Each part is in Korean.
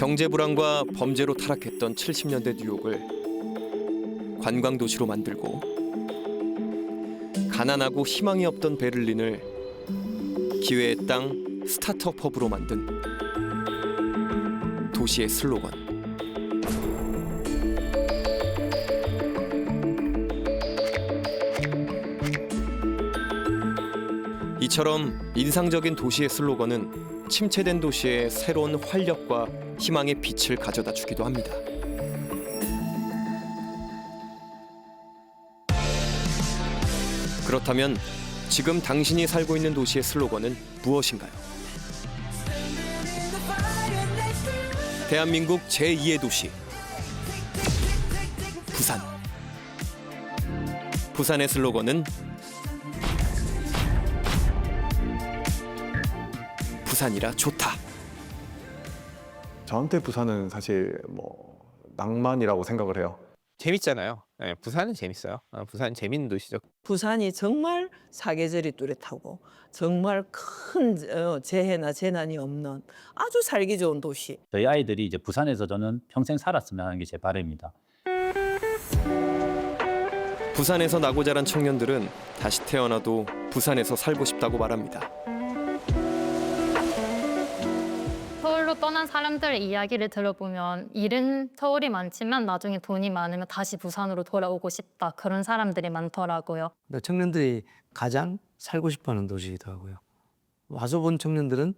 경제 불안과 범죄로 타락했던 70년대 뉴욕을 관광 도시로 만들고 가난하고 희망이 없던 베를린을 기회의 땅 스타트업 허브로 만든 도시의 슬로건. 이처럼 인상적인 도시의 슬로건은 침체된 도시에 새로운 활력과 희망의 빛을 가져다 주기도 합니다. 그렇다면 지금 당신이 살고 있는 도시의 슬로건은 무엇인가요? 대한민국 제2의 도시 부산. 부산의 슬로건은 부산이라 좋다. 저한테 부산은 사실 낭만이라고 생각을 해요. 재밌잖아요. 네, 부산은 재밌어요. 부산 재밌는 도시죠. 부산이 정말 사계절이 뚜렷하고 정말 큰 재해나 재난이 없는 아주 살기 좋은 도시. 저희 아이들이 이제 부산에서 저는 평생 살았으면 하는 게 제 바람입니다. 부산에서 나고 자란 청년들은 다시 태어나도 부산에서 살고 싶다고 말합니다. 서울로 떠난 사람들의 이야기를 들어보면 일은 서울이 많지만 나중에 돈이 많으면 다시 부산으로 돌아오고 싶다. 그런 사람들이 많더라고요. 청년들이 가장 살고 싶어하는 도시이기도 하고요. 와서 본 청년들은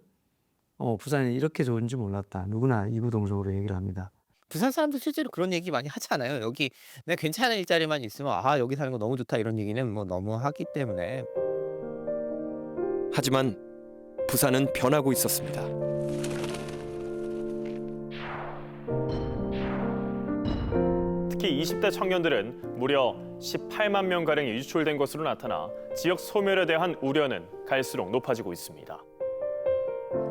부산이 이렇게 좋은지 몰랐다. 누구나 이구동성으로 얘기를 합니다. 부산 사람들 실제로 그런 얘기 많이 하잖아요. 여기 내가 괜찮은 일자리만 있으면 여기 사는 거 너무 좋다 이런 얘기는 너무 하기 때문에. 하지만 부산은 변하고 있었습니다. 특히 20대 청년들은 무려 18만 명가량이 유출된 것으로 나타나 지역 소멸에 대한 우려는 갈수록 높아지고 있습니다.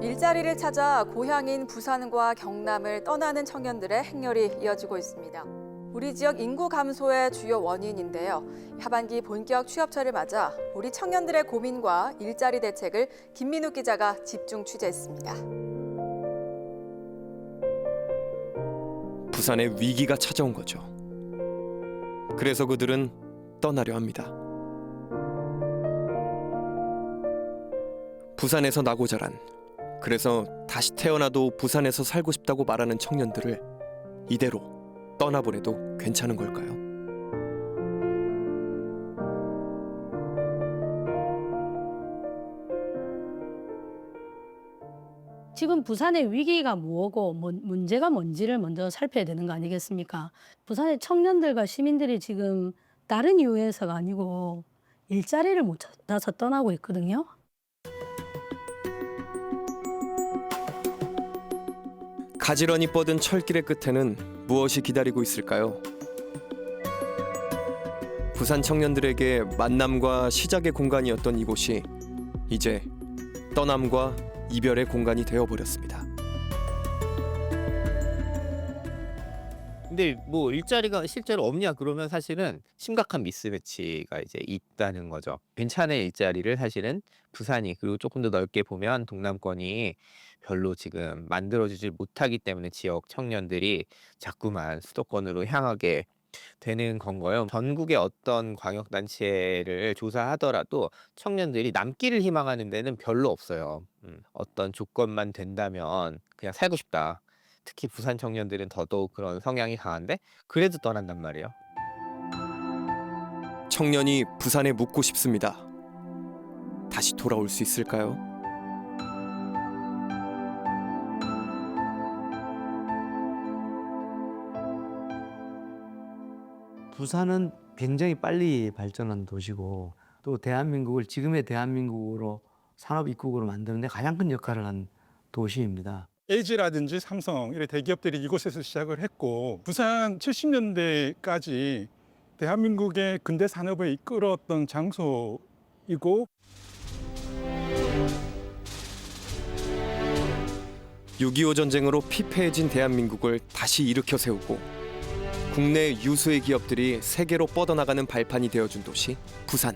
일자리를 찾아 고향인 부산과 경남을 떠나는 청년들의 행렬이 이어지고 있습니다. 우리 지역 인구 감소의 주요 원인인데요. 하반기 본격 취업철을 맞아 우리 청년들의 고민과 일자리 대책을 김민욱 기자가 집중 취재했습니다. 부산에 위기가 찾아온 거죠. 그래서 그들은 떠나려 합니다. 부산에서 나고 자란, 그래서 다시 태어나도 부산에서 살고 싶다고 말하는 청년들을 이대로 떠나보내도 괜찮은 걸까요? 지금 부산의 위기가 뭐고 문제가 뭔지를 먼저 살펴야 되는 거 아니겠습니까? 부산의 청년들과 시민들이 지금 다른 이유에서가 아니고 일자리를 못 찾아서 떠나고 있거든요. 가지런히 뻗은 철길의 끝에는 무엇이 기다리고 있을까요? 부산 청년들에게 만남과 시작의 공간이었던 이곳이 이제 떠남과 이별의 공간이 되어버렸습니다. 근데 일자리가 실제로 없냐 그러면 사실은 심각한 미스매치가 이제 있다는 거죠. 괜찮은 일자리를 사실은 부산이 그리고 조금 더 넓게 보면 동남권이 별로 지금 만들어지질 못하기 때문에 지역 청년들이 자꾸만 수도권으로 향하게 되는 건 거예요. 전국의 어떤 광역단체를 조사하더라도 청년들이 남기를 희망하는 데는 별로 없어요. 어떤 조건만 된다면 그냥 살고 싶다. 특히 부산 청년들은 더더욱 그런 성향이 강한데 그래도 떠난단 말이에요. 청년이 부산에 묵고 싶습니다. 다시 돌아올 수 있을까요? 부산은 굉장히 빨리 발전한 도시고 또 대한민국을 지금의 대한민국으로 산업 입국으로 만드는 데 가장 큰 역할을 한 도시입니다. LG라든지 삼성 이런 대기업들이 이곳에서 시작을 했고 부산 70년대까지 대한민국의 근대 산업을 이끌었던 장소이고 6.25 전쟁으로 피폐해진 대한민국을 다시 일으켜 세우고 국내 유수의 기업들이 세계로 뻗어나가는 발판이 되어준 도시 부산.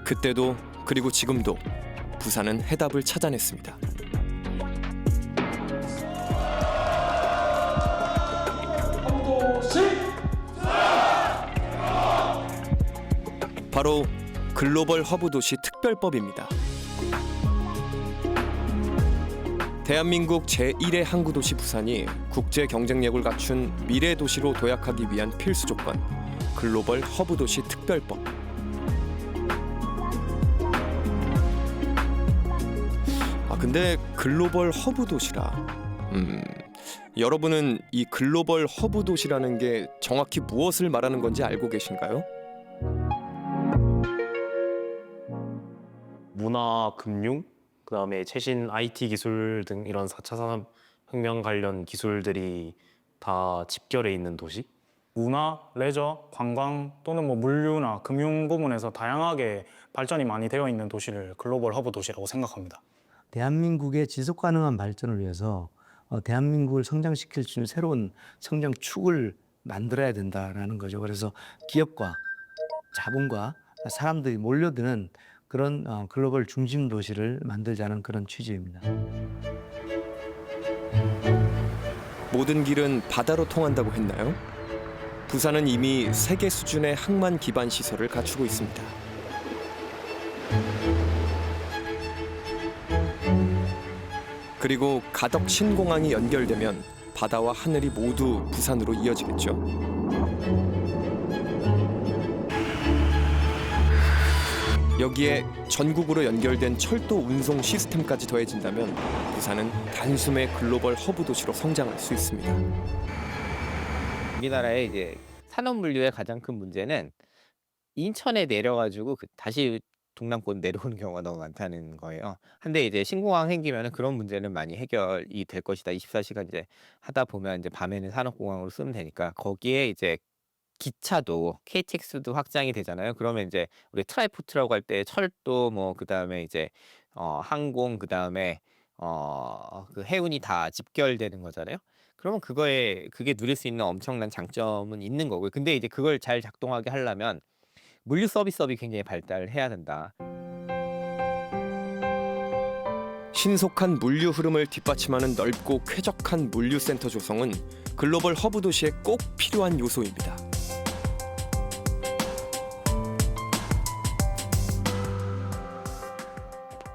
그때도 그리고 지금도 부산은 해답을 찾아냈습니다. 바로 글로벌 허브 도시 특별법입니다. 대한민국 제1의 항구 도시 부산이 국제 경쟁력을 갖춘 미래 도시로 도약하기 위한 필수 조건, 글로벌 허브 도시 특별법. 근데 글로벌 허브 도시라. 여러분은 이 글로벌 허브 도시라는 게 정확히 무엇을 말하는 건지 알고 계신가요? 문화, 금융, 그다음에 최신 IT 기술 등 이런 4차 산업혁명 관련 기술들이 다 집결해 있는 도시? 문화, 레저, 관광 또는 뭐 물류나 금융 부문에서 다양하게 발전이 많이 되어 있는 도시를 글로벌 허브 도시라고 생각합니다. 대한민국의 지속 가능한 발전을 위해서 대한민국을 성장시킬 수 있는 새로운 성장 축을 만들어야 된다라는 거죠. 그래서 기업과 자본과 사람들이 몰려드는 그런 글로벌 중심 도시를 만들자는 그런 취지입니다. 모든 길은 바다로 통한다고 했나요? 부산은 이미 세계 수준의 항만 기반 시설을 갖추고 있습니다. 그리고 가덕 신공항이 연결되면 바다와 하늘이 모두 부산으로 이어지겠죠. 여기에 전국으로 연결된 철도 운송 시스템까지 더해진다면 부산은 단숨에 글로벌 허브 도시로 성장할 수 있습니다. 우리나라의 이제 산업 물류의 가장 큰 문제는 인천에 내려가지고 다시 동남권 내려오는 경우가 너무 많다는 거예요. 근데 이제 신공항 생기면은 그런 문제는 많이 해결이 될 것이다. 24시간 이제 하다 보면 이제 밤에는 산업공항으로 쓰면 되니까 거기에 이제 기차도 KTX도 확장이 되잖아요. 그러면 이제 우리 트라이포트라고 할 때 철도 뭐 그다음에 이제 항공 그다음에 그 해운이 다 집결되는 거잖아요. 그러면 그게 누릴 수 있는 엄청난 장점은 있는 거고요. 근데 이제 그걸 잘 작동하게 하려면 물류 서비스업이 굉장히 발달해야 된다. 신속한 물류 흐름을 뒷받침하는 넓고 쾌적한 물류센터 조성은 글로벌 허브 도시에 꼭 필요한 요소입니다.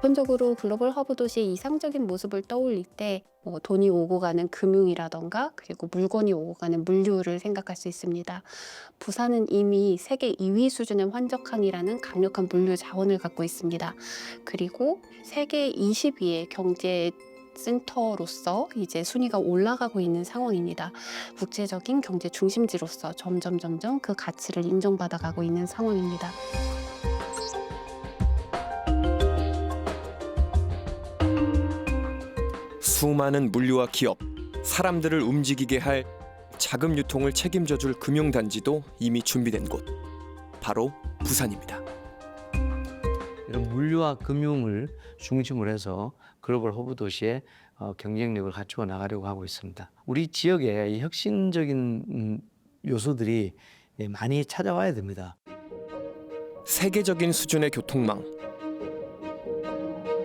보편적으로 글로벌 허브 도시의 이상적인 모습을 떠올릴 때 돈이 오고 가는 금융이라던가 그리고 물건이 오고 가는 물류를 생각할 수 있습니다. 부산은 이미 세계 2위 수준의 환적항이라는 강력한 물류 자원을 갖고 있습니다. 그리고 세계 20위의 경제 센터로서 이제 순위가 올라가고 있는 상황입니다. 국제적인 경제 중심지로서 점점 그 가치를 인정받아가고 있는 상황입니다. 수많은 물류와 기업, 사람들을 움직이게 할 자금 유통을 책임져줄 금융단지도 이미 준비된 곳, 바로 부산입니다. 이런 물류와 금융을 중심으로 해서 글로벌 허브 도시의 경쟁력을 갖추어 나가려고 하고 있습니다. 우리 지역에 이 혁신적인 요소들이 많이 찾아와야 됩니다. 세계적인 수준의 교통망,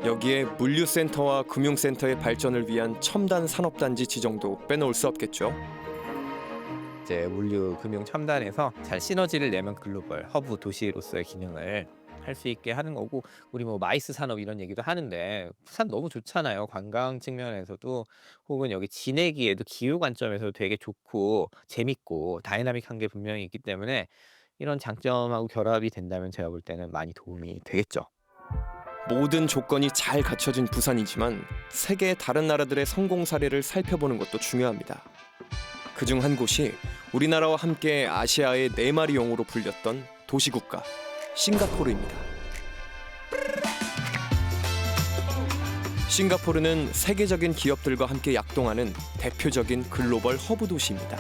여기에 물류센터와 금융센터의 발전을 위한 첨단 산업단지 지정도 빼놓을 수 없겠죠. 이제 물류, 금융 첨단에서 잘 시너지를 내면 글로벌 허브 도시로서의 기능을 할 수 있게 하는 거고, 우리 뭐 마이스 산업 이런 얘기도 하는데 부산 너무 좋잖아요. 관광 측면에서도 혹은 여기 지내기에도 기후 관점에서도 되게 좋고 재밌고 다이나믹한 게 분명히 있기 때문에 이런 장점하고 결합이 된다면 제가 볼 때는 많이 도움이 되겠죠. 모든 조건이 잘 갖춰진 부산이지만 세계의 다른 나라들의 성공 사례를 살펴보는 것도 중요합니다. 그중 한 곳이 우리나라와 함께 아시아의 4마리 용으로 불렸던 도시국가 싱가포르입니다. 싱가포르는 세계적인 기업들과 함께 약동하는 대표적인 글로벌 허브 도시입니다.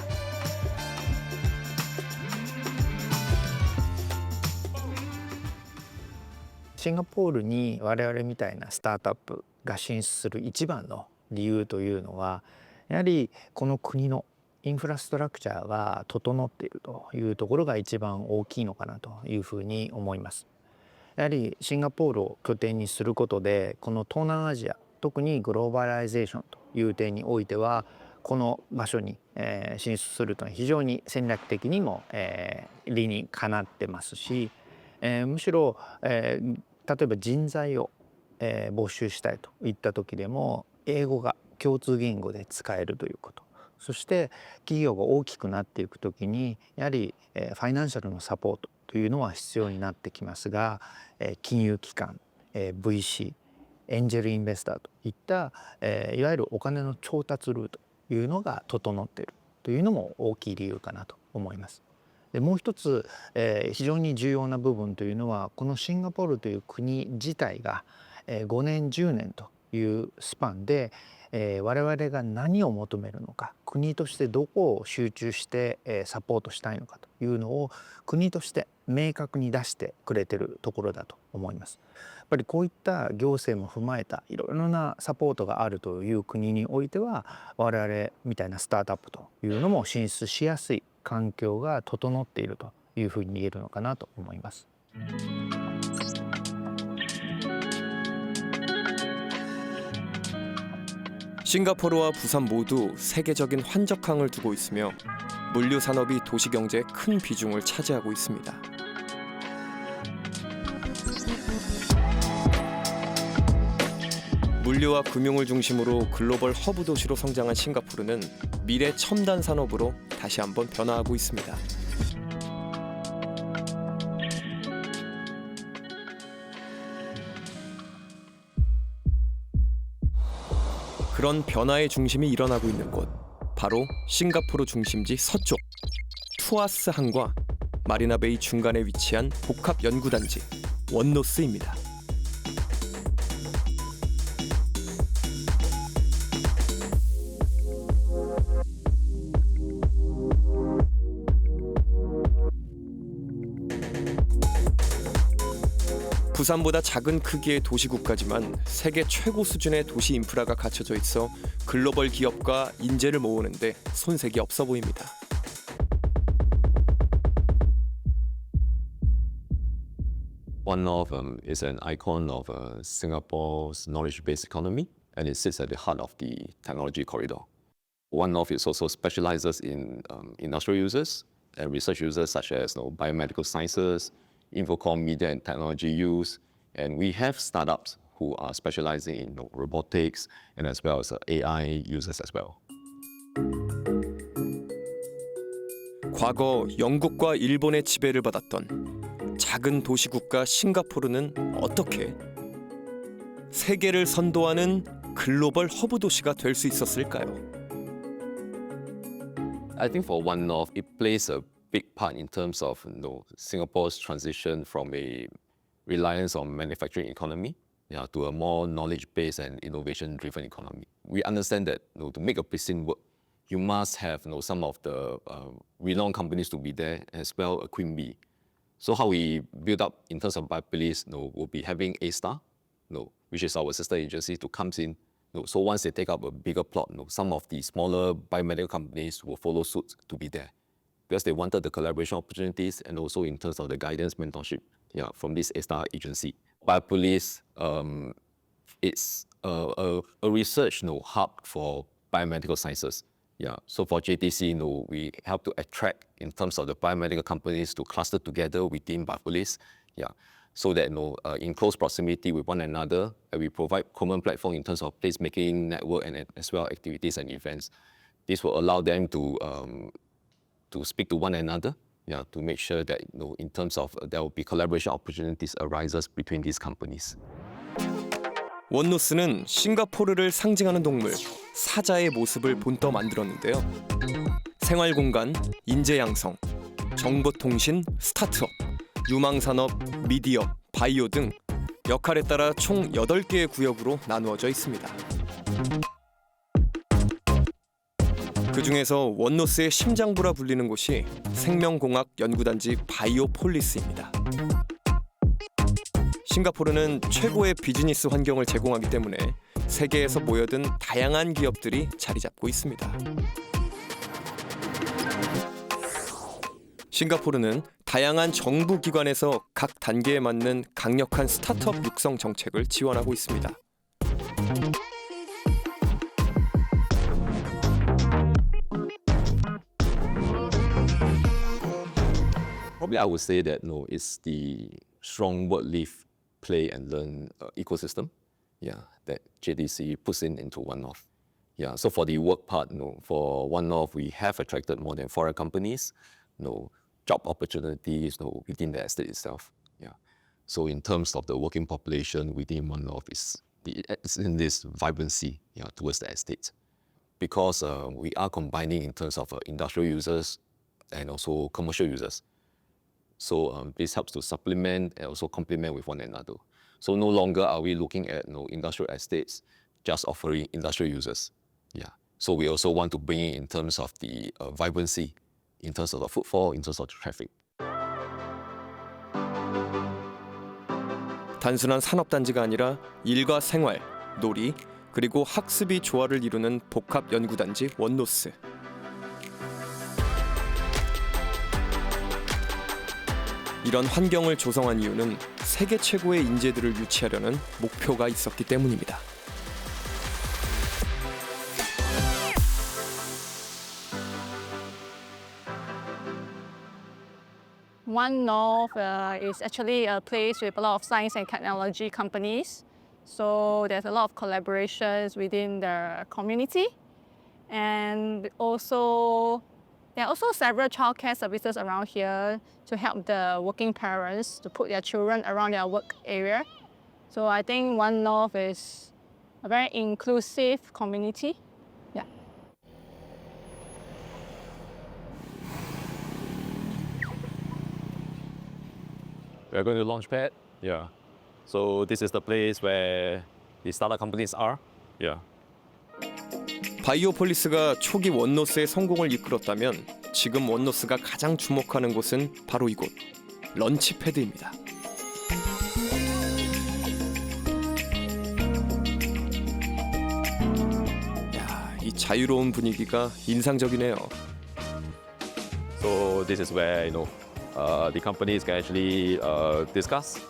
シンガポールに我々みたいなスタートアップが進出する一番の理由というのはやはりこの国のインフラストラクチャーが整っているというところが一番大きいのかなというふうに思います。やはりシンガポールを拠点にすることでこの東南アジア特にグローバライゼーションという点においてはこの場所に進出するというのは非常に戦略的にも理にかなってますし、むしろ例えば人材を募集したいといった時でも英語が共通言語で使えるということ、そして企業が大きくなっていく時にやはりファイナンシャルのサポートというのは必要になってきますが、金融機関、VC、エンジェルインベスターといったいわゆるお金の調達ルートというのが整っているというのも大きい理由かなと思います。でもう一つ、非常に重要な部分というのはこのシンガポールという国自体が5年10年というスパンで我々が何を求めるのか、国としてどこを集中してサポートしたいのかというのを国として明確に出してくれているところだと思います。やっぱりこういった行政も踏まえたいろいろなサポートがあるという国においては我々みたいなスタートアップというのも進出しやすい環境が整っているというふうに言えるのかなと思います。싱가포르와 부산 모두 세계적인 환적항을 두고 있으며 물류 산업이 도시 경제에 큰 비중을 차지하고 있습니다. 물류와 금융을 중심으로 글로벌 허브 도시로 성장한 싱가포르는 미래 첨단 산업으로 다시 한번 변화하고 있습니다. 그런 변화의 중심이 일어나고 있는 곳, 바로 싱가포르 중심지 서쪽 투아스항과 마리나베이 중간에 위치한 복합 연구단지 원노스입니다. 부산보다 작은 크기의 도시국가지만 세계 최고 수준의 도시 인프라가 갖춰져 있어 글로벌 기업과 인재를 모으는데 손색이 없어 보입니다. One-North is an icon of Singapore's knowledge-based economy, and it sits at the heart of the technology corridor. One-North is also specializes in industrial users and research users such as biomedical sciences, Infocom, media and technology use, and we have startups who are specializing in robotics and as well as AI users as well. 과거 영국과 일본의 지배를 받았던 작은 도시국가 싱가포르는 어떻게 세계를 선도하는 글로벌 허브 도시가 될 수 있었을까요? I think for One-North, it plays a big part in terms of Singapore's transition from a reliance on manufacturing economy to a more knowledge-based and innovation-driven economy. We understand that to make a pristine work, you must have some of the renowned companies to be there as well, a Queen Bee. So how we build up in terms of Biopolis, we'll be having A-Star, which is our sister agency, to come in. So once they take up a bigger plot, some of the smaller biomedical companies will follow suit to be there, because they wanted the collaboration opportunities and also in terms of the guidance, mentorship from this A-Star agency. Biopolis, it's a research hub for biomedical sciences. So for JTC, we help to attract in terms of the biomedical companies to cluster together within Biopolis, so that in close proximity with one another, we provide common platform in terms of placemaking, network, and as well activities and events. This will allow them to speak to one another, to make sure that in terms of there will be collaboration opportunities arises between these companies. 원노스는 싱가포르를 상징하는 동물 사자의 모습을 본떠 만들었는데요. 생활공간, 인재양성, 정보통신, 스타트업, 유망산업, 미디어, 바이오 등 역할에 따라 총 8개의 구역으로 나누어져 있습니다. 그 중에서 원노스의 심장부라 불리는 곳이 생명공학 연구단지 바이오폴리스입니다. 싱가포르는 최고의 비즈니스 환경을 제공하기 때문에 세계에서 모여든 다양한 기업들이 자리 잡고 있습니다. 싱가포르는 다양한 정부 기관에서 각 단계에 맞는 강력한 스타트업 육성 정책을 지원하고 있습니다. Probably I would say that no, it's the strong work, live, play, and learn ecosystem. Yeah, that JDC puts into One North. Yeah, so for the work part, no, for One North, we have attracted more than 400 companies, no job opportunities, no within the estate itself. Yeah, so in terms of the working population within One North, it's in this vibrancy, yeah, towards the estate, because we are combining in terms of industrial users and also commercial users. So this helps to supplement and also complement with one another. So no longer are we looking at industrial estates just offering industrial users. Yeah. So we also want to bring in terms of the vibrancy, in terms of the footfall, in terms of the traffic. 단순한 산업단지가 아니라 일과 생활, 놀이, 그리고 학습이 조화를 이루는 복합 연구단지 원노스. 이런 환경을 조성한 이유는 세계 최고의 인재들을 유치하려는 목표가 있었기 때문입니다. One North is actually a place with a lot of science and technology companies. So there's a lot of collaborations within the community. And also, there are also several childcare services around here to help the working parents to put their children around their work area. So I think One North is a very inclusive community. Yeah. We're going to Launchpad. Yeah. So this is the place where the startup companies are. Yeah. 바이오폴리스가 초기 원노스의 성공을 이끌었다면 지금 원노스가 가장 주목하는 곳은 바로 이곳, 런치패드입니다. 야, 이 자유로운 분위기가 인상적이네요. So this is where the companies can actually discuss.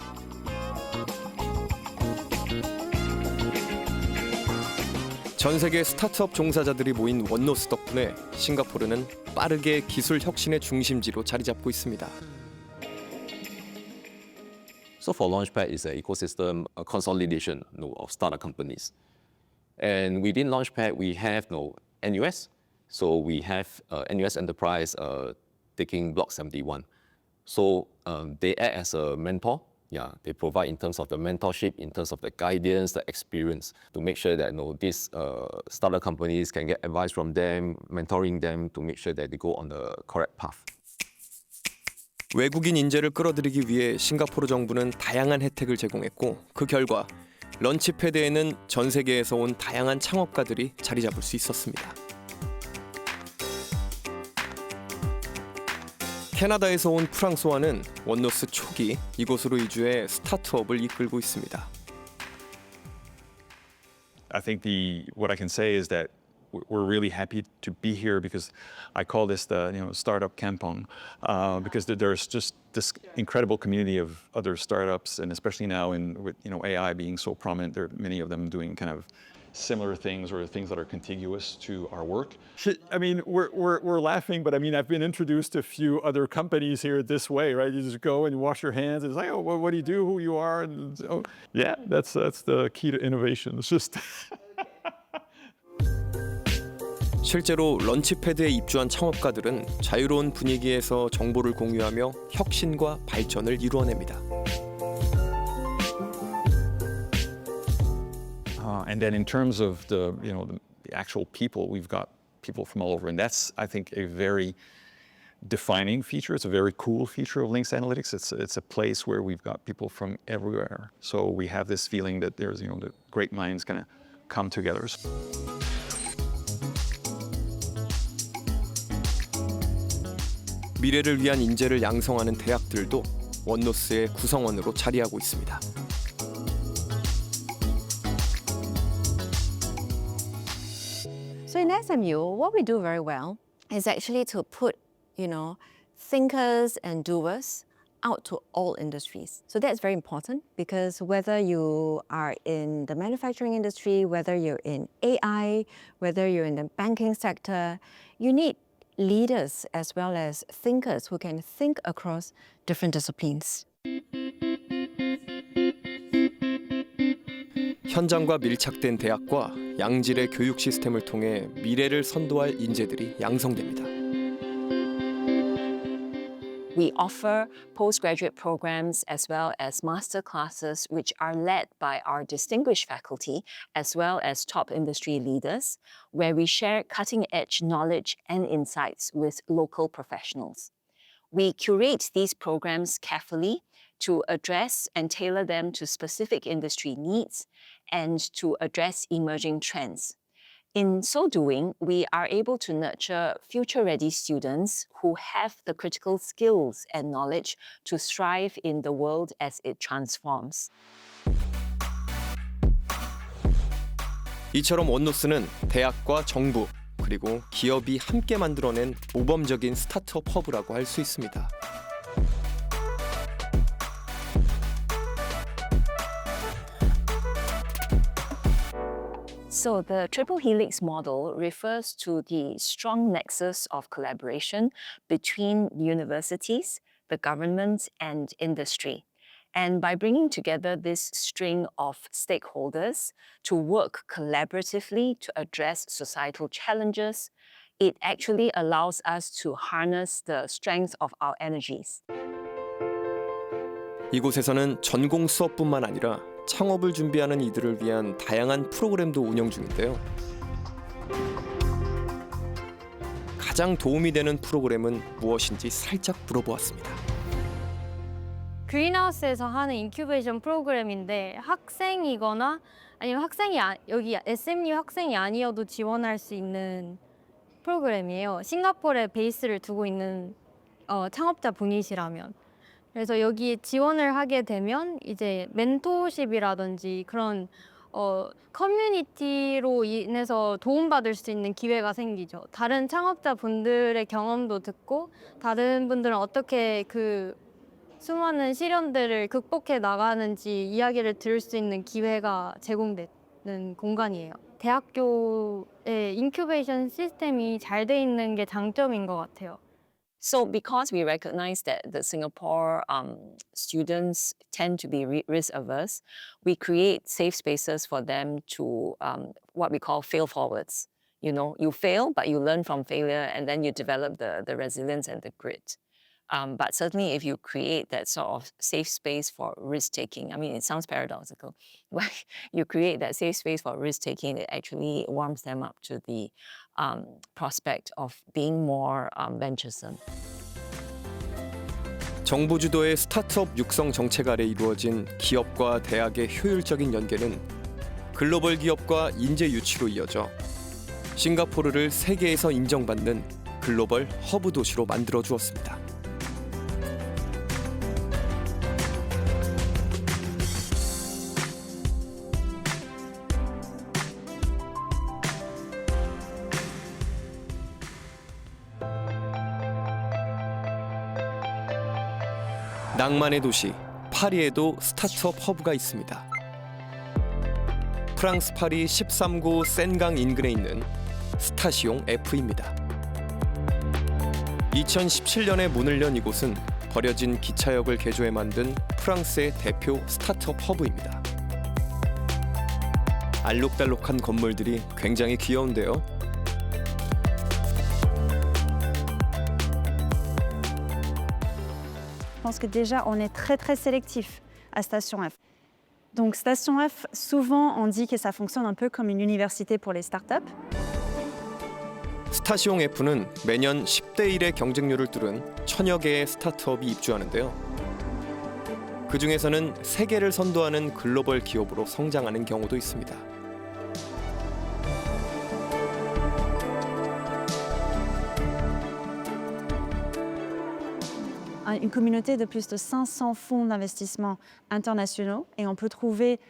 전 세계 스타트업 종사자들이 모인 원노스 덕분에 싱가포르는 빠르게 기술 혁신의 중심지로 자리 잡고 있습니다. So for Launchpad is an ecosystem consolidation of startup companies. And within Launchpad, we have NUS. So we have NUS Enterprise taking Block 71. So they act as a mentor. Yeah, they provide in terms of the mentorship, in terms of the guidance, the experience to make sure that these startup companies can get advice from them, mentoring them to make sure that they go on the correct path. 외국인 인재를 끌어들이기 위해 싱가포르 정부는 다양한 혜택을 제공했고 그 결과 런치패드에는 전 세계에서 온 다양한 창업가들이 자리 잡을 수 있었습니다. 캐나다에서 온 프랑소아는 원노스 초기 이곳으로 이주해 스타트업을 이끌고 있습니다. I think what I can say is that we're really happy to be here because I call this the startup kampong because there's just this incredible community of other startups, and especially now with AI being so prominent, there are many of them doing kind of similar things or things that are contiguous to our work. I mean, we're laughing, but I mean, I've been introduced to a few other companies here this way, right? You just go and you wash your hands. It's like, oh, what do you do? Who you are? And, oh, yeah, that's the key to innovation. It's just. 실제로 런치패드에 입주한 창업가들은 자유로운 분위기에서 정보를 공유하며 혁신과 발전을 이루어냅니다. And then in terms of the actual people, we've got people from all over, and that's I think a very defining feature. It's a very cool feature of Lynx Analytics. It's a place where we've got people from everywhere. So we have this feeling that there's the great minds kind of come together. 미래를 위한 인재를 양성하는 대학들도 원노스의 구성원으로 자리하고 있습니다. So in SMU, what we do very well is actually to put, thinkers and doers out to all industries. So that's very important because whether you are in the manufacturing industry, whether you're in AI, whether you're in the banking sector, you need leaders as well as thinkers who can think across different disciplines. 현장과 밀착된 대학과 양질의 교육 시스템을 통해 미래를 선도할 인재들이 양성됩니다. We offer postgraduate programs as well as master classes which are led by our distinguished faculty as well as top industry leaders, where we share cutting-edge knowledge and insights with local professionals. We curate these programs carefully to address and tailor them to specific industry needs and to address emerging trends. In so doing, we are able to nurture future-ready students who have the critical skills and knowledge to thrive in the world as it transforms. 이처럼 원노스는 대학과 정부 그리고 기업이 함께 만들어낸 모범적인 스타트업 허브라고 할 수 있습니다. So the triple helix model refers to the strong nexus of collaboration between universities, the government, and industry. And by bringing together this string of stakeholders to work collaboratively to address societal challenges, it actually allows us to harness the strength of our energies. 이곳에서는 전공 수업뿐만 아니라 창업을 준비하는 이들을 위한 다양한 프로그램도 운영 중인데요. 가장 도움이 되는 프로그램은 무엇인지 살짝 물어보았습니다. 그린하우스에서 하는 인큐베이션 프로그램인데 학생이거나 아니면 여기 SMU 학생이 아니어도 지원할 수 있는 프로그램이에요. 싱가포르에 베이스를 두고 있는 창업자 분이시라면. 그래서 여기에 지원을 하게 되면 이제 멘토십이라든지 그런 커뮤니티로 인해서 도움받을 수 있는 기회가 생기죠. 다른 창업자 분들의 경험도 듣고 다른 분들은 어떻게 그 수많은 시련들을 극복해 나가는지 이야기를 들을 수 있는 기회가 제공되는 공간이에요. 대학교의 인큐베이션 시스템이 잘 돼 있는 게 장점인 것 같아요. So because we recognize that the Singapore students tend to be risk averse, we create safe spaces for them to what we call fail forwards. You know, you fail, but you learn from failure and then you develop the resilience and the grit. But certainly if you create that sort of safe space for risk-taking, I mean, it sounds paradoxical, but you create that safe space for risk-taking, it actually warms them up to the prospect of being more venturesome. 정부 주도의 스타트업 육성 정책 아래 이루어진 기업과 대학의 효율적인 연계는 글로벌 기업과 인재 유치로 이어져 싱가포르를 세계에서 인정받는 글로벌 허브 도시로 만들어 주었습니다. 낭만의 도시 파리에도 스타트업 허브가 있습니다. 프랑스 파리 13구 센강 인근에 있는 스타시옹 F입니다. 2017년에 문을 연 이곳은 버려진 기차역을 개조해 만든 프랑스의 대표 스타트업 허브입니다. 알록달록한 건물들이 굉장히 귀여운데요. Je pense que déjà, on est très sélectif à Station F. Donc Station F, souvent, on dit que ça fonctionne un peu comme une université pour les startups. 스타시옹 F는 매년 10대 1의 경쟁률을 뚫은 1000여 개의 스타트업이 입주하는데요. 그 중에서는 세계를 선도하는 글로벌 기업으로 성장하는 경우도 있습니다. une communauté de plus de 500 fonds d'investissement internationaux et on peut trouver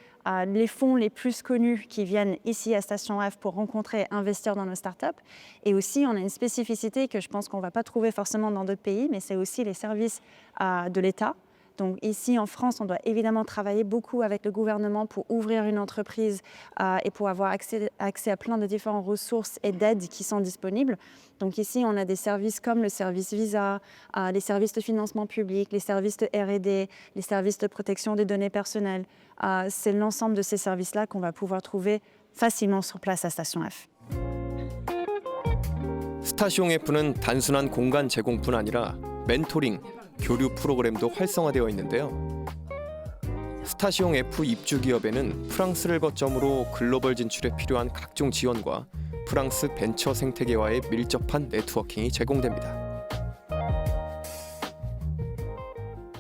les fonds les plus connus qui viennent ici à Station F pour rencontrer et investir dans nos startups. Et aussi, on a une spécificité que je pense qu'on ne va pas trouver forcément dans d'autres pays, mais c'est aussi les services de l'État. Donc ici en France, on doit évidemment travailler beaucoup avec le gouvernement pour ouvrir une entreprise et pour avoir accès à plein de différentes ressources et d'aides qui sont disponibles. Donc ici, on a des services comme le service Visa, les services de financement public, les services de R&D, les services de protection des données personnelles. C'est l'ensemble de ces services-là qu'on va pouvoir trouver facilement sur place à Station F. 스타시옹 F는 단순한 공간 제공뿐 아니라 멘토링, 교류 프로그램도 활성화되어 있는데요. 스타시옹 F 입주 기업에는 프랑스를 거점으로 글로벌 진출에 필요한 각종 지원과 프랑스 벤처 생태계와의 밀접한 네트워킹이 제공됩니다.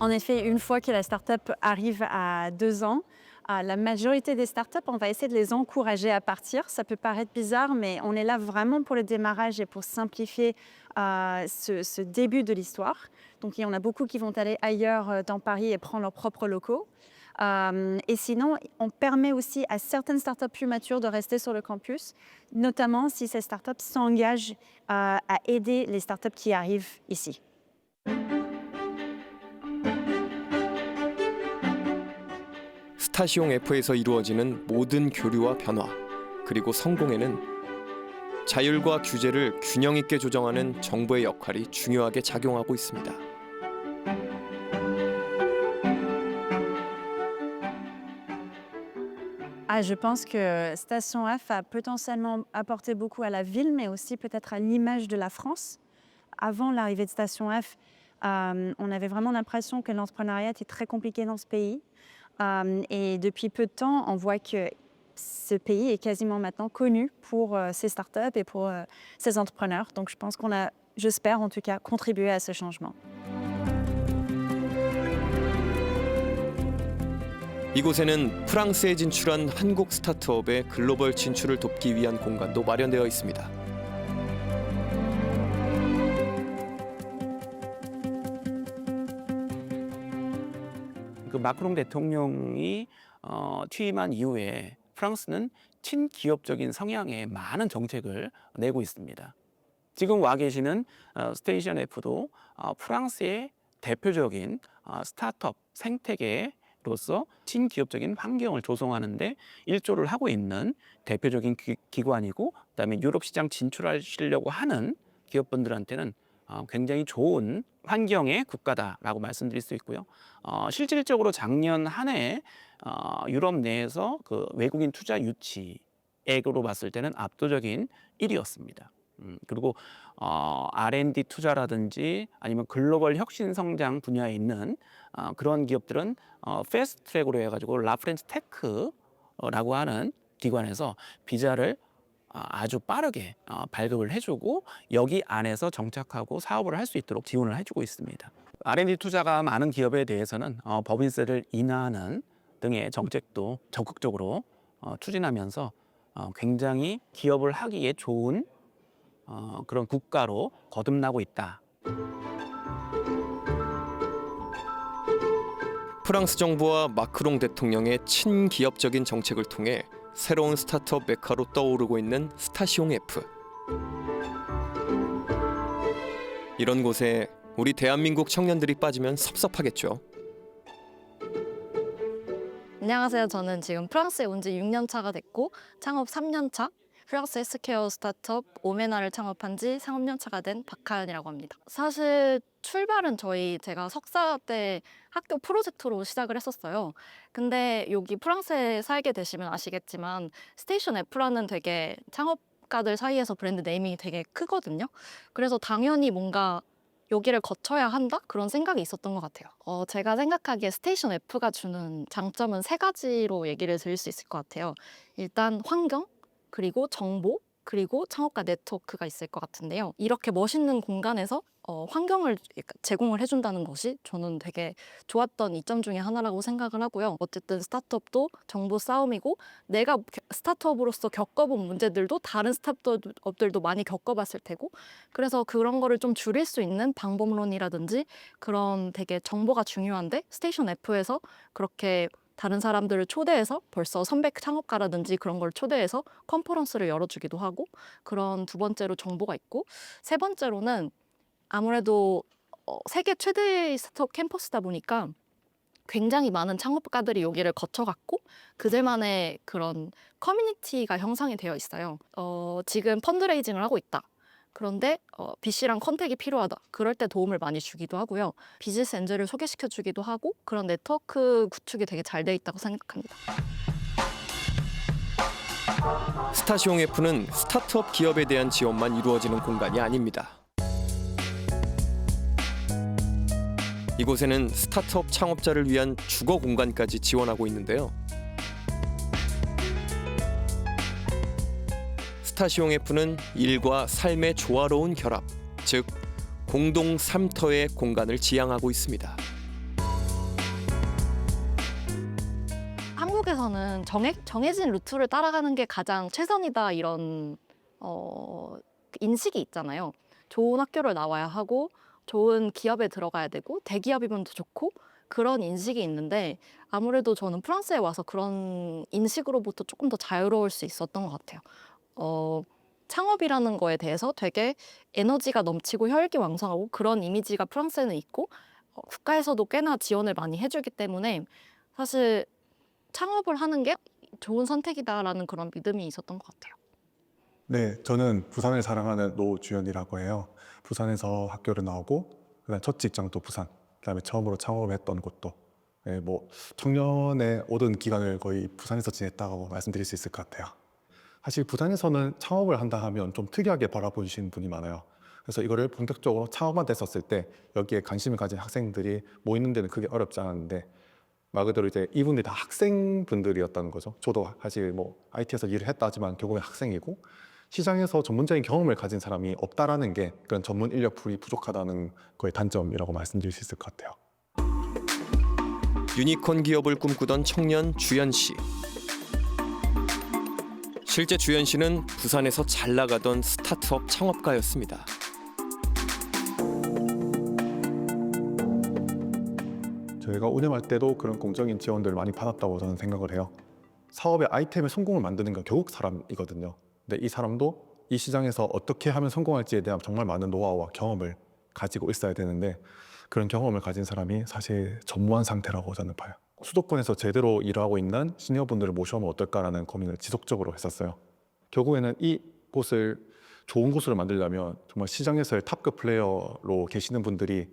En effet, une fois que la start-up arrive à 2 ans, la majorité des startups, on va essayer de les encourager à partir. Ça peut paraître bizarre, mais on est là vraiment pour le démarrage et pour simplifier ce début de l'histoire. Donc, il y en a beaucoup qui vont aller ailleurs dans Paris et prendre leurs propres locaux. Et sinon, on permet aussi à certaines startups plus matures de rester sur le campus, notamment si ces startups s'engagent à aider les startups qui arrivent ici. 스타시옹 F에서 이루어지는 모든 교류와 변화, 그리고 성공에는 자율과 규제를 균형 있게 조정하는 정부의 역할이 중요하게 작용하고 있습니다. Je pense que Station F a potentiellement apporté beaucoup à la ville, mais aussi peut-être à l'image de la France. Avant l'arrivée de Station F, on avait vraiment l'impression que l'entrepreneuriat était très compliqué dans ce pays. Et depuis peu de temps, on voit que ce pays est quasiment maintenant connu pour ses startups et pour ses entrepreneurs. Donc je pense qu'on a, j'espère en tout cas, contribué à ce changement. 이곳에는 프랑스에 진출한 한국 스타트업의 글로벌 진출을 돕기 위한 공간도 마련되어 있습니다. 그 마크롱 대통령이 취임한 이후에 프랑스는 친기업적인 성향의 많은 정책을 내고 있습니다. 지금 와 계시는 스테이션 F도 프랑스의 대표적인 스타트업 생태계로서 친기업적인 환경을 조성하는 데 일조를 하고 있는 대표적인 기관이고, 그다음에 유럽 시장 진출하시려고 하는 기업분들한테는 굉장히 좋은 환경의 국가다라고 말씀드릴 수 있고요. 실질적으로 작년 한 해 유럽 내에서 그 외국인 투자 유치액으로 봤을 때는 압도적인 1위였습니다. 그리고 R&D 투자라든지 아니면 글로벌 혁신 성장 분야에 있는 그런 기업들은 패스트 트랙으로 해가지고 라프렌스 테크라고 하는 기관에서 비자를 아주 빠르게 발급을 해주고 여기 안에서 정착하고 사업을 할 수 있도록 지원을 해주고 있습니다. R&D 투자가 많은 기업에 대해서는 법인세를 인하하는 등의 정책도 적극적으로 추진하면서 굉장히 기업을 하기에 좋은 그런 국가로 거듭나고 있다. 프랑스 정부와 마크롱 대통령의 친기업적인 정책을 통해 새로운 스타트업 메카로 떠오르고 있는 스타시옹 F. 이런 곳에 우리 대한민국 청년들이 빠지면 섭섭하겠죠. 안녕하세요. 저는 지금 프랑스에 온 지 6년 차가 됐고 창업 3년 차, 프랑스 헬스케어 스타트업 오메나를 창업한 지 3년 차가 된 박하연이라고 합니다. 사실 출발은 제가 석사 때 학교 프로젝트로 시작을 했었어요. 근데 여기 프랑스에 살게 되시면 아시겠지만 스테이션 F라는 되게 창업가들 사이에서 브랜드 네이밍이 되게 크거든요. 그래서 당연히 뭔가 여기를 거쳐야 한다? 그런 생각이 있었던 것 같아요. 제가 생각하기에 스테이션 F가 주는 장점은 3가지로 얘기를 드릴 수 있을 것 같아요. 일단 환경, 그리고 정보, 그리고 창업가 네트워크가 있을 것 같은데요. 이렇게 멋있는 공간에서 환경을 제공을 해준다는 것이 저는 되게 좋았던 이점 중에 하나라고 생각을 하고요. 어쨌든 스타트업도 정보 싸움이고 내가 스타트업으로서 겪어본 문제들도 다른 스타트업들도 많이 겪어봤을 테고 그래서 그런 거를 좀 줄일 수 있는 방법론이라든지 그런 되게 정보가 중요한데 스테이션 F에서 그렇게 다른 사람들을 초대해서 벌써 선배 창업가라든지 그런 걸 초대해서 컨퍼런스를 열어주기도 하고 그런 두 번째로 정보가 있고 세 번째로는 아무래도 세계 최대의 스타트업 캠퍼스다 보니까 굉장히 많은 창업가들이 여기를 거쳐갔고 그들만의 그런 커뮤니티가 형성이 되어 있어요. 지금 펀드레이징을 하고 있다. 그런데 VC랑 컨택이 필요하다. 그럴 때 도움을 많이 주기도 하고요. 비즈니스 엔젤을 소개시켜주기도 하고 그런 네트워크 구축이 되게 잘 돼 있다고 생각합니다. 스타시옹 F는 스타트업 기업에 대한 지원만 이루어지는 공간이 아닙니다. 이곳에는 스타트업 창업자를 위한 주거 공간까지 지원하고 있는데요. 스타시옹 F는 일과 삶의 조화로운 결합, 즉 공동 삼터의 공간을 지향하고 있습니다. 한국에서는 정해진 루트를 따라가는 게 가장 최선이다 이런 인식이 있잖아요. 좋은 학교를 나와야 하고 좋은 기업에 들어가야 되고 대기업이면 더 좋고 그런 인식이 있는데 아무래도 저는 프랑스에 와서 그런 인식으로부터 조금 더 자유로울 수 있었던 것 같아요. 창업이라는 거에 대해서 되게 에너지가 넘치고 혈기왕성하고 그런 이미지가 프랑스에는 있고 국가에서도 꽤나 지원을 많이 해주기 때문에 사실 창업을 하는 게 좋은 선택이다라는 그런 믿음이 있었던 것 같아요. 네, 저는 부산을 사랑하는 노주현이라고 해요. 부산에서 학교를 나오고 그다음 첫 직장도 부산, 그다음에 처음으로 창업을 했던 곳도 뭐 청년의 모든 기간을 거의 부산에서 지냈다고 말씀드릴 수 있을 것 같아요. 사실 부산에서는 창업을 한다 하면 좀 특이하게 바라보시는 분이 많아요. 그래서 이거를 본격적으로 창업만 됐었을 때 여기에 관심을 가진 학생들이 모이는 데는 그게 어렵지 않았는데 말 그대로 이제 이분들이 다 학생분들이었다는 거죠. 저도 사실 뭐 IT에서 일을 했다 하지만 결국엔 학생이고 시장에서 전문적인 경험을 가진 사람이 없다라는 게 그런 전문 인력풀이 부족하다는 거의 단점이라고 말씀드릴 수 있을 것 같아요. 유니콘 기업을 꿈꾸던 청년 주현 씨. 실제 주현 씨는 부산에서 잘 나가던 스타트업 창업가였습니다. 저희가 운영할 때도 그런 공적인 지원들을 많이 받았다고 저는 생각을 해요. 사업의 아이템의 성공을 만드는 건 결국 사람이거든요. 근데 이 사람도 이 시장에서 어떻게 하면 성공할지에 대한 정말 많은 노하우와 경험을 가지고 있어야 되는데 그런 경험을 가진 사람이 사실 전무한 상태라고 저는 봐요. 수도권에서 제대로 일하고 있는 시니어분들을 모셔오면 어떨까라는 고민을 지속적으로 했었어요. 결국에는 이 곳을 좋은 곳으로 만들려면 정말 시장에서의 탑급 플레이어로 계시는 분들이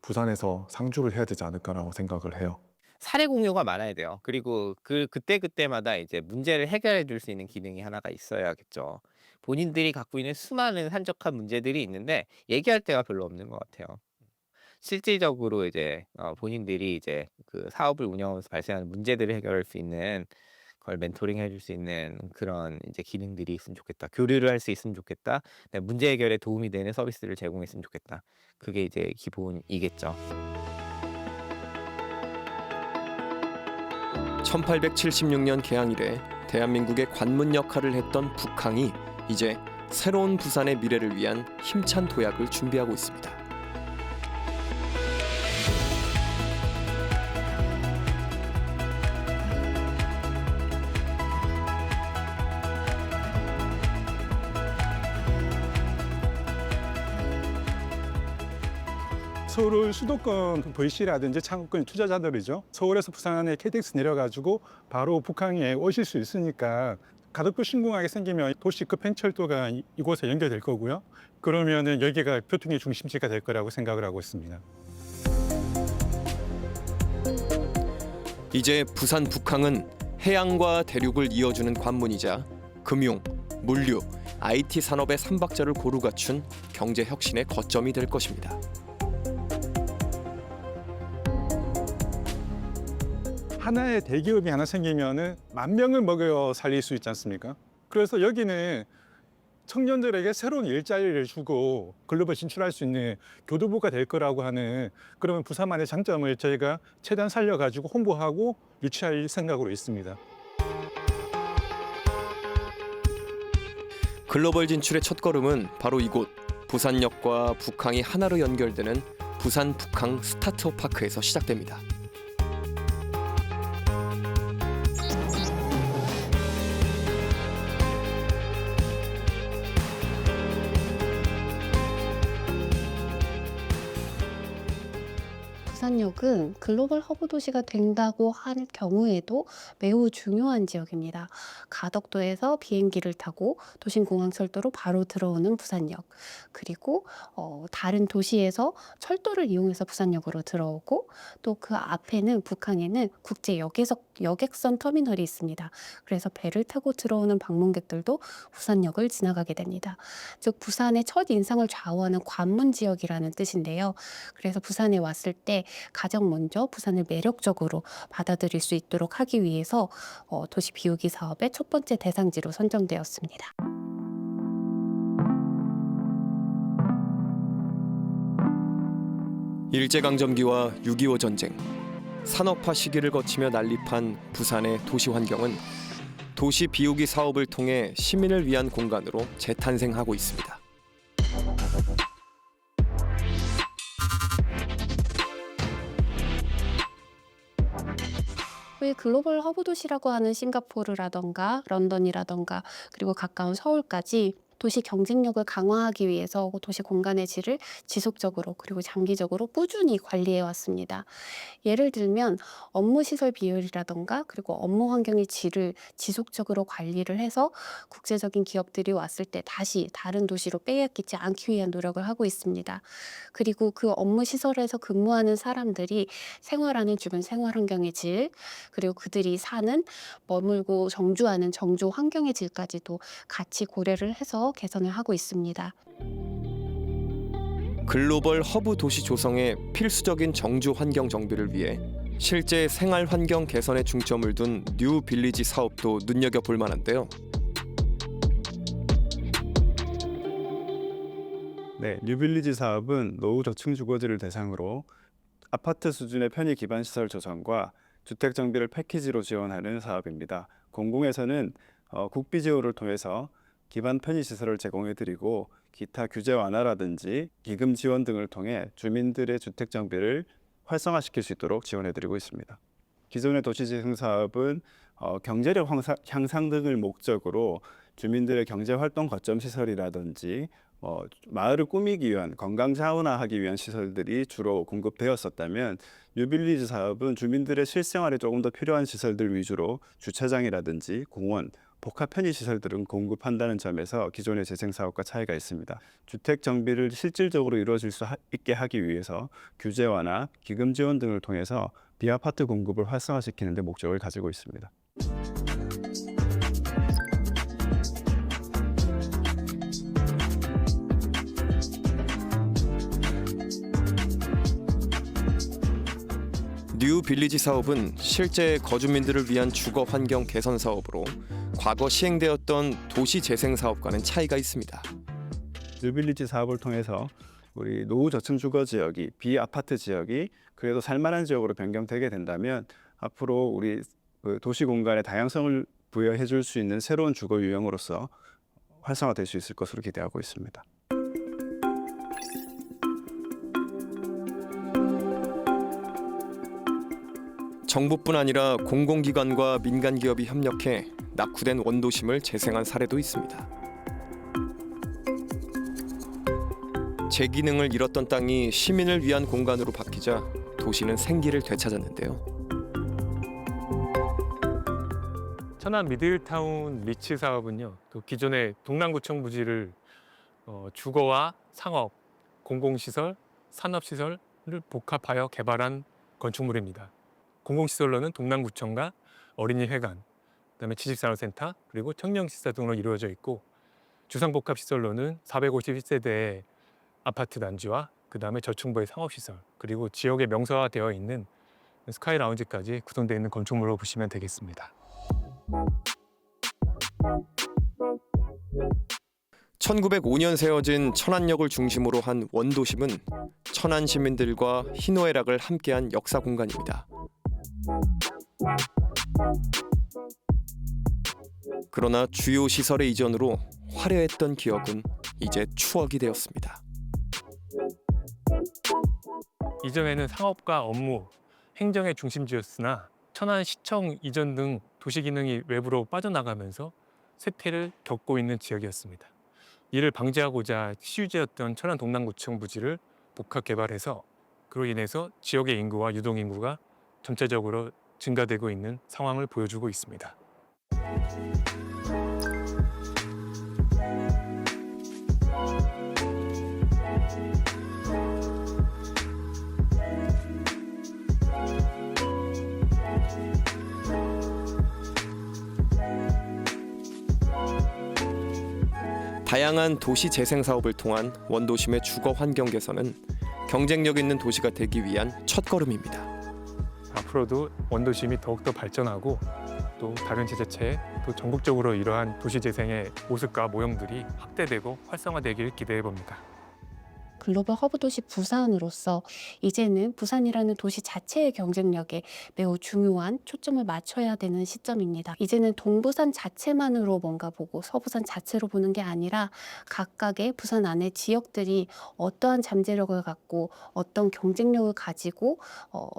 부산에서 상주를 해야 되지 않을까라고 생각을 해요. 사례 공유가 많아야 돼요. 그리고 그때마다 이제 문제를 해결해 줄 수 있는 기능이 하나가 있어야겠죠. 본인들이 갖고 있는 수많은 한적한 문제들이 있는데 얘기할 데가 별로 없는 것 같아요. 실질적으로 이제 본인들이 이제 그 사업을 운영하면서 발생하는 문제들을 해결할 수 있는 걸 멘토링 해줄 수 있는 그런 이제 기능들이 있으면 좋겠다. 교류를 할 수 있으면 좋겠다. 문제 해결에 도움이 되는 서비스를 제공했으면 좋겠다. 그게 이제 기본이겠죠. 1876년 개항 이래 대한민국의 관문 역할을 했던 북항이 이제 새로운 부산의 미래를 위한 힘찬 도약을 준비하고 있습니다. 서울 수도권 VC라든지 창업권 투자자들이죠. 서울에서 부산에 KTX 내려가지고 바로 북항에 오실 수 있으니까 가덕도 신공항에 생기면 도시급 횡철도가 이곳에 연결될 거고요. 그러면은 여기가 교통의 중심지가 될 거라고 생각을 하고 있습니다. 이제 부산 북항은 해양과 대륙을 이어주는 관문이자 금융, 물류, IT 산업의 삼박자를 고루 갖춘 경제 혁신의 거점이 될 것입니다. 하나의 대기업이 하나 생기면은 10,000명을 먹여 살릴 수 있지 않습니까? 그래서 여기는 청년들에게 새로운 일자리를 주고 글로벌 진출할 수 있는 교두보가 될 거라고 하는 그런 부산만의 장점을 저희가 최대한 살려가지고 홍보하고 유치할 생각으로 있습니다. 글로벌 진출의 첫걸음은 바로 이곳 부산역과 북항이 하나로 연결되는 부산 북항 스타트업 파크에서 시작됩니다. 부산역은 글로벌 허브 도시가 된다고 할 경우에도 매우 중요한 지역입니다. 가덕도에서 비행기를 타고 도심공항철도로 바로 들어오는 부산역, 그리고 다른 도시에서 철도를 이용해서 부산역으로 들어오고, 또 그 앞에는 북한에는 국제 여객선 터미널이 있습니다. 그래서 배를 타고 들어오는 방문객들도 부산역을 지나가게 됩니다. 즉 부산의 첫 인상을 좌우하는 관문 지역이라는 뜻인데요. 그래서 부산에 왔을 때 가장 먼저 부산을 매력적으로 받아들일 수 있도록 하기 위해서 도시 비우기 사업의 첫 번째 대상지로 선정되었습니다. 일제강점기와 6.25 전쟁, 산업화 시기를 거치며 난립한 부산의 도시 환경은 도시 비우기 사업을 통해 시민을 위한 공간으로 재탄생하고 있습니다. 왜 글로벌 허브 도시라고 하는 싱가포르라던가 런던이라던가 그리고 가까운 서울까지 도시 경쟁력을 강화하기 위해서 도시 공간의 질을 지속적으로 그리고 장기적으로 꾸준히 관리해 왔습니다. 예를 들면 업무 시설 비율이라던가 그리고 업무 환경의 질을 지속적으로 관리를 해서 국제적인 기업들이 왔을 때 다시 다른 도시로 빼앗기지 않기 위한 노력을 하고 있습니다. 그리고 그 업무 시설에서 근무하는 사람들이 생활하는 주변 생활 환경의 질, 그리고 그들이 사는 머물고 정주하는 정주 환경의 질까지도 같이 고려를 해서 개선을 하고 있습니다. 글로벌 허브 도시 조성의 필수적인 정주 환경 정비를 위해 실제 생활 환경 개선에 중점을 둔 뉴 빌리지 사업도 눈여겨볼 만한데요. 네, 뉴빌리지 사업은 노후 저층 주거지를 대상으로 아파트 수준의 편의 기반 시설 조성과 주택 정비를 패키지로 지원하는 사업입니다. 공공에서는 국비 지원을 통해서 기반 편의 시설을 제공해드리고 기타 규제 완화라든지 기금 지원 등을 통해 주민들의 주택 정비를 활성화시킬 수 있도록 지원해드리고 있습니다. 기존의 도시재생 사업은 경제력 향상 등을 목적으로 주민들의 경제활동 거점 시설이라든지 마을을 꾸미기 위한 건강 자원화하기 위한 시설들이 주로 공급되었었다면 뉴빌리지 사업은 주민들의 실생활에 조금 더 필요한 시설들 위주로 주차장이라든지 공원, 복합 편의 시설들은 공급한다는 점에서 기존의 재생 사업과 차이가 있습니다. 주택 정비를 실질적으로 이루어질 수 있게 하기 위해서 규제 완화, 기금 지원 등을 통해서 비아파트 공급을 활성화시키는 데 목적을 가지고 있습니다. 뉴 빌리지 사업은 실제 거주민들을 위한 주거 환경 개선 사업으로 과거 시행되었던 도시 재생 사업과는 차이가 있습니다. 뉴빌리지 사업을 통해서 우리 노후 저층 주거 지역이 비아파트 지역이 그래도 살만한 지역으로 변경되게 된다면 앞으로 우리 도시 공간에 다양성을 부여해 줄 수 있는 새로운 주거 유형으로서 활성화될 수 있을 것으로 기대하고 있습니다. 정부뿐 아니라 공공기관과 민간기업이 협력해 낙후된 원도심을 재생한 사례도 있습니다. 제 기능을 잃었던 땅이 시민을 위한 공간으로 바뀌자 도시는 생기를 되찾았는데요. 천안 미들타운 리츠 사업은요, 또 기존의 동남구청 부지를 주거와 상업, 공공시설, 산업시설을 복합하여 개발한 건축물입니다. 공공시설로는 동남구청과 어린이회관, 그다음에 지식산업센터, 그리고 청년시설 등으로 이루어져 있고, 주상복합시설로는 451세대의 아파트 단지와 그다음에 저층부의 상업시설, 그리고 지역에 명서화되어 있는 스카이 라운지까지 구성되어 있는 건축물로 보시면 되겠습니다. 1905년 세워진 천안역을 중심으로 한 원도심은 천안 시민들과 희노애락을 함께한 역사 공간입니다. 그러나 주요 시설의 이전으로 화려했던 기억은 이제 추억이 되었습니다. 이전에는 상업과 업무, 행정의 중심지였으나 천안시청 이전 등 도시 기능이 외부로 빠져나가면서 쇠퇴를 겪고 있는 지역이었습니다. 이를 방지하고자 시유지였던 천안 동남구청 부지를 복합 개발해서 그로 인해서 지역의 인구와 유동인구가 전체적으로 증가되고 있는 상황을 보여주고 있습니다. 다양한 도시 재생 사업을 통한 원도심의 주거 환경 개선은 경쟁력 있는 도시가 되기 위한 첫걸음입니다. 앞으로도 원도심이 더욱더 발전하고 또 다른 지자체, 또 전국적으로 이러한 도시 재생의 모습과 모형들이 확대되고 활성화되길 기대해 봅니다. 글로벌 허브 도시 부산으로서 이제는 부산이라는 도시 자체의 경쟁력에 매우 중요한 초점을 맞춰야 되는 시점입니다. 이제는 동부산 자체만으로 뭔가 보고 서부산 자체로 보는 게 아니라 각각의 부산 안의 지역들이 어떠한 잠재력을 갖고 어떤 경쟁력을 가지고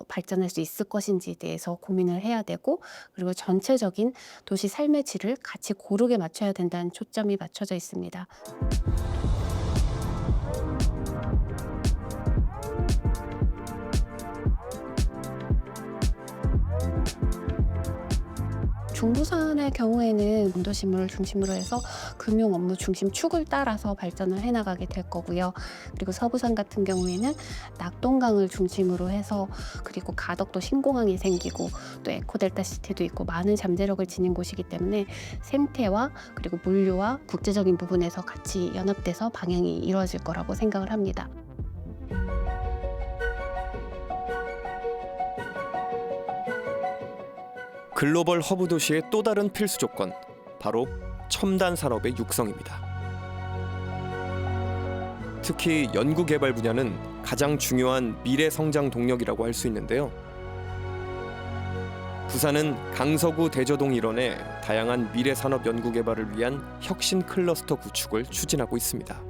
발전할 수 있을 것인지에 대해서 고민을 해야 되고, 그리고 전체적인 도시 삶의 질을 같이 고르게 맞춰야 된다는 초점이 맞춰져 있습니다. 중부산의 경우에는 원도심을 중심으로 해서 금융 업무 중심 축을 따라서 발전을 해나가게 될 거고요. 그리고 서부산 같은 경우에는 낙동강을 중심으로 해서, 그리고 가덕도 신공항이 생기고 또 에코델타시티도 있고 많은 잠재력을 지닌 곳이기 때문에 생태와 그리고 물류와 국제적인 부분에서 같이 연합돼서 방향이 이루어질 거라고 생각을 합니다. 글로벌 허브 도시의 또 다른 필수 조건, 바로 첨단 산업의 육성입니다. 특히 연구개발 분야는 가장 중요한 미래 성장 동력이라고 할 수 있는데요. 부산은 강서구 대저동 일원에 다양한 미래 산업 연구 개발을 위한 혁신 클러스터 구축을 추진하고 있습니다.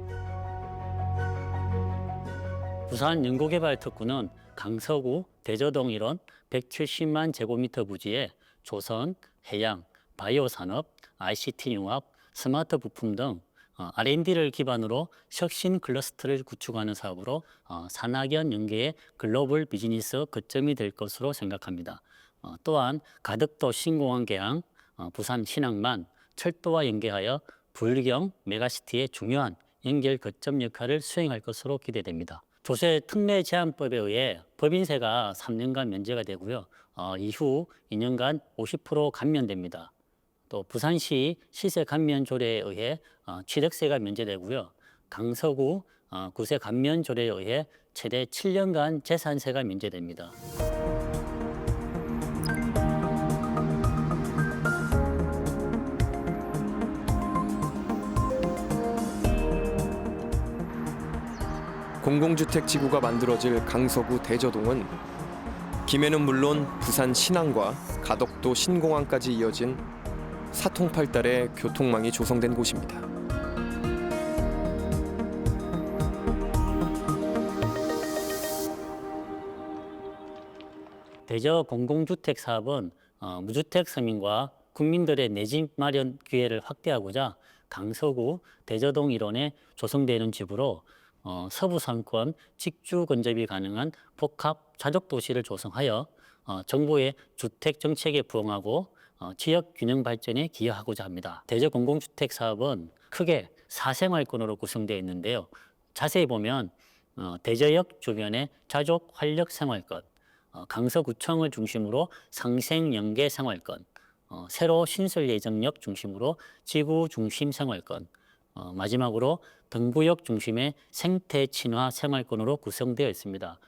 부산 연구개발특구는 강서구 대저동 일원 170만 제곱미터 부지에 조선, 해양, 바이오 산업, ICT 융합, 스마트 부품 등 R&D를 기반으로 혁신 클러스터를 구축하는 사업으로 산학연 연계의 글로벌 비즈니스 거점이 될 것으로 생각합니다. 또한 가덕도 신공항 개항, 부산 신항만, 철도와 연계하여 불경 메가시티의 중요한 연결 거점 역할을 수행할 것으로 기대됩니다. 조세 특례 제한법에 의해 법인세가 3년간 면제가 되고요. 이후 2년간 50% 감면됩니다. 또 부산시 시세 감면 조례에 의해 취득세가 면제되고요. 강서구 구세 감면 조례에 의해 최대 7년간 재산세가 면제됩니다. 공공주택 지구가 만들어질 강서구 대저동은 김해는 물론 부산 신항과 가덕도 신공항까지 이어진 사통팔달의 교통망이 조성된 곳입니다. 대저 공공주택 사업은 무주택 서민과 국민들의 내집 마련 기회를 확대하고자 강서구 대저동 일원에 조성되는 집으로 서부 상권 직주 건접이 가능한 복합 자족 도시를 조성하여 정부의 주택 정책에 부응하고 지역 균형 발전에 기여하고자 합니다. 대저 공공주택 사업은 크게 4생활권으로 구성되어 있는데요. 자세히 보면 대저역 주변의 자족 활력 생활권, 강서구청을 중심으로 상생 연계 생활권, 새로 신설 예정역 중심으로 지구 중심 생활권, 마지막으로 등구역 중심의 생태 친화 생활권으로 구성되어 있습니다.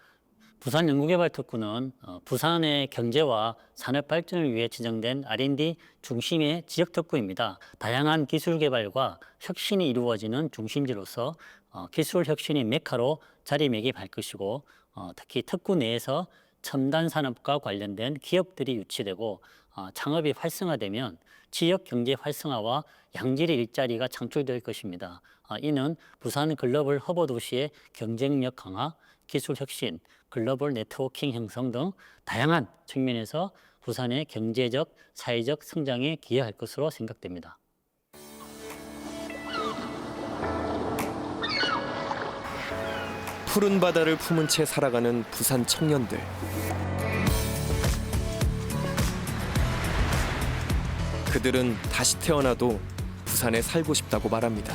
부산연구개발특구는 부산의 경제와 산업 발전을 위해 지정된 R&D 중심의 지역특구입니다. 다양한 기술 개발과 혁신이 이루어지는 중심지로서 기술 혁신의 메카로 자리매김할 것이고 특히 특구 내에서 첨단 산업과 관련된 기업들이 유치되고 창업이 활성화되면 지역 경제 활성화와 양질의 일자리가 창출될 것입니다. 이는 부산 글로벌 허브 도시의 경쟁력 강화, 기술 혁신, 글로벌 네트워킹 형성 등 다양한 측면에서 부산의 경제적, 사회적 성장에 기여할 것으로 생각됩니다. 푸른 바다를 품은 채 살아가는 부산 청년들. 그들은 다시 태어나도 부산에 살고 싶다고 말합니다.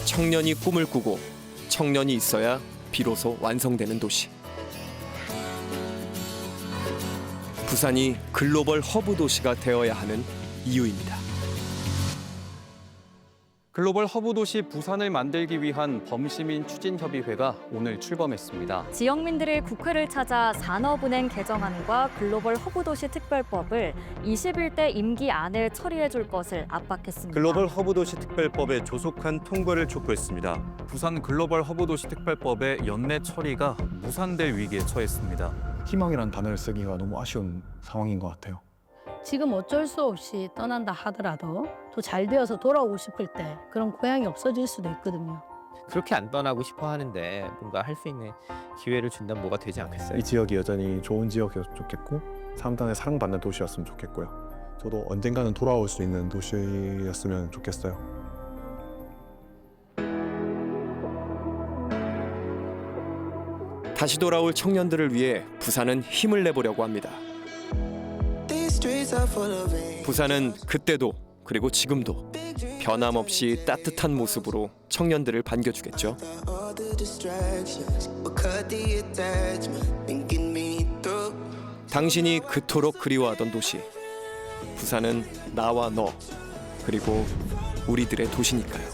청년이 꿈을 꾸고 청년이 있어야 비로소 완성되는 도시. 부산이 글로벌 허브 도시가 되어야 하는 이유입니다. 글로벌 허브 도시 부산을 만들기 위한 범시민 추진협의회가 오늘 출범했습니다. 지역민들이 국회를 찾아 산업은행 개정안과 글로벌 허브도시 특별법을 21대 임기 안에 처리해 줄 것을 압박했습니다. 글로벌 허브도시 특별법의 조속한 통과를 촉구했습니다. 부산 글로벌 허브 도시 특별법의 연내 처리가 무산될 위기에 처했습니다. 희망이란 단어를 쓰기가 너무 아쉬운 상황인 것 같아요. 지금 어쩔 수 없이 떠난다 하더라도 또 잘 되어서 돌아오고 싶을 때 그런 고향이 없어질 수도 있거든요. 그렇게 안 떠나고 싶어 하는데 뭔가 할 수 있는 기회를 준다면 뭐가 되지 않겠어요? 이 지역이 여전히 좋은 지역이었으면 좋겠고 사람들한테 사랑받는 도시였으면 좋겠고요. 저도 언젠가는 돌아올 수 있는 도시였으면 좋겠어요. 다시 돌아올 청년들을 위해 부산은 힘을 내보려고 합니다. 부산은 그때도 그리고 지금도 변함없이 따뜻한 모습으로 청년들을 반겨주겠죠. 당신이 그토록 그리워하던 도시. 부산은 나와 너 그리고 우리들의 도시니까요.